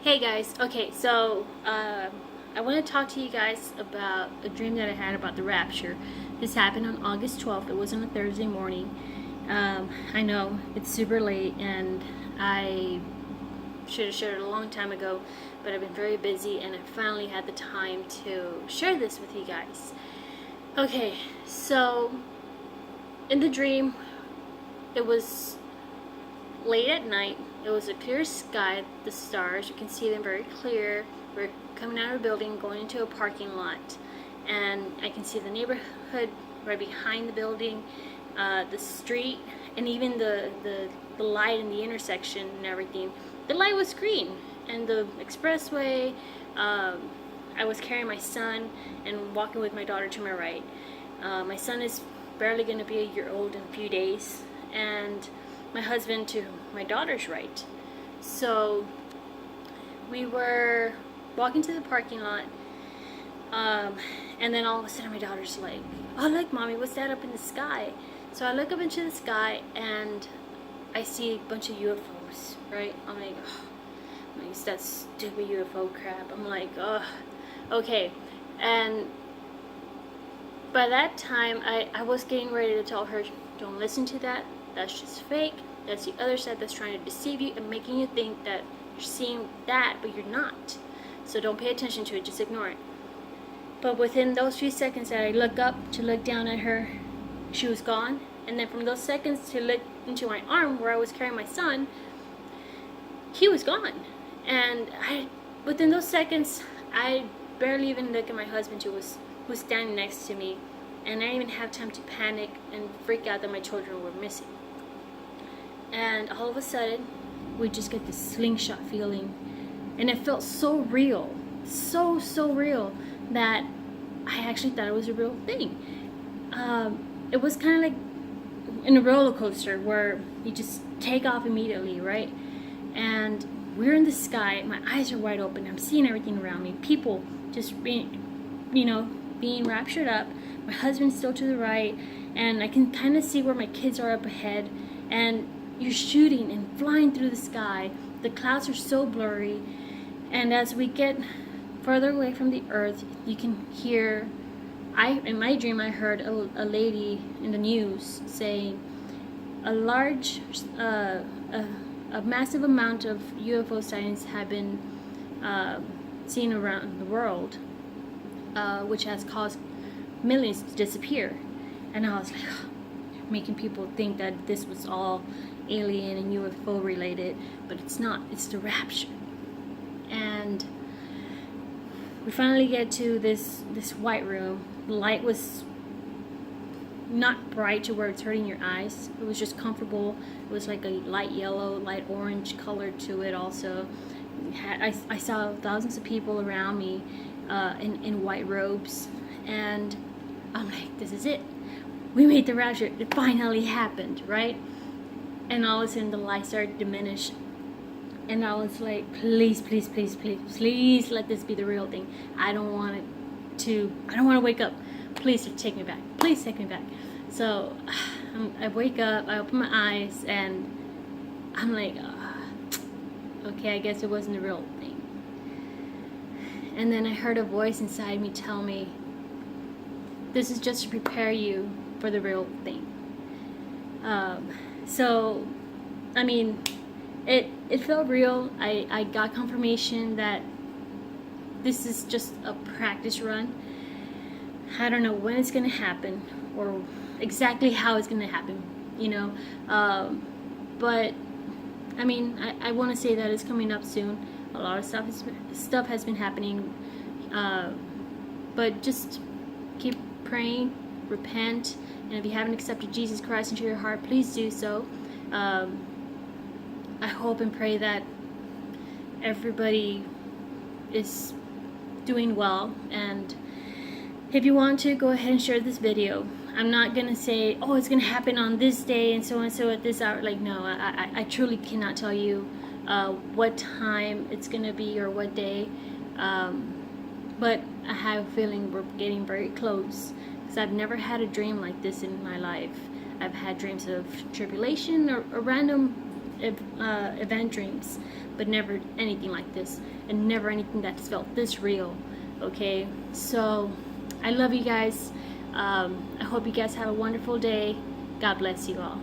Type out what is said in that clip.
Hey guys, okay, so I want to talk to you guys about a dream that I had about the rapture. This happened on August 12th. It was on a Thursday morning. I know it's super late and I should have shared it a long time ago, but I've been very busy and I finally had the time to share this with you guys. Okay, so in the dream, it was late at night. It was a clear sky, the stars, you can see them very clear. We're coming out of a building, going into a parking lot, and I can see the neighborhood right behind the building, the street, and even the light in the intersection and everything. The light was green, and the expressway. I was carrying my son and walking with my daughter to my right. My son is barely going to be a year old in a few days, and my husband to my daughter's right. So we were walking to the parking lot, and then all of a sudden my daughter's like, "Oh look, mommy, what's that up in the sky?" So I look up into the sky and I see a bunch of UFOs, right? I'm like, oh, it's that stupid UFO crap. I'm like, oh, okay. And by that time I was getting ready to tell her, don't listen to that. That's just fake. That's the other side that's trying to deceive you and making you think that you're seeing that, but you're not. So don't pay attention to it, just ignore it. But within those few seconds that I look up to look down at her, she was gone. And then from those seconds to look into my arm where I was carrying my son, he was gone. And within those seconds, I barely even look at my husband who was standing next to me. And I didn't even have time to panic and freak out that my children were missing. And all of a sudden, we just get this slingshot feeling. And it felt so real, so real, that I actually thought it was a real thing. It was kind of like in a roller coaster where you just take off immediately, right? And we're in the sky, my eyes are wide open, I'm seeing everything around me, people just being raptured up. My husband's still to the right, and I can kind of see where my kids are up ahead, and you're shooting and flying through the sky. The clouds are so blurry, and as we get further away from the earth, you can hear, in my dream I heard a lady in the news saying a massive amount of UFO sightings have been seen around the world, which has caused millions to disappear. And I was like, making people think that this was all alien and UFO related, but it's not. It's the rapture. And we finally get to this white room. The light was not bright to where it's hurting your eyes. It was just comfortable. It was like a light yellow, light orange color to it also. I saw thousands of people around me in white robes, and I'm like, this is it. We made the rapture. It finally happened, right? And all of a sudden the light started to diminish. And I was like, please let this be the real thing. I don't want to wake up. Please take me back. Please take me back. So I wake up, I open my eyes, and I'm like, okay, I guess it wasn't the real thing. And then I heard a voice inside me tell me, this is just to prepare you for the real thing. So, I mean, it felt real. I got confirmation that this is just a practice run. I don't know when it's gonna happen or exactly how it's gonna happen, but I mean, I want to say that it's coming up soon. A lot of stuff has been happening, but just keep praying, repent, and if you haven't accepted Jesus Christ into your heart, please do so. I hope and pray that everybody is doing well, and if you want to, go ahead and share this video. I'm not gonna say, oh, it's gonna happen on this day and so at this hour. Like, no, I truly cannot tell you what time it's gonna be or what day, but I have a feeling we're getting very close, because I've never had a dream like this in my life. I've had dreams of tribulation or random event dreams, but never anything like this, and never anything that's felt this real. Okay, so I love you guys. I hope you guys have a wonderful day. God bless you all.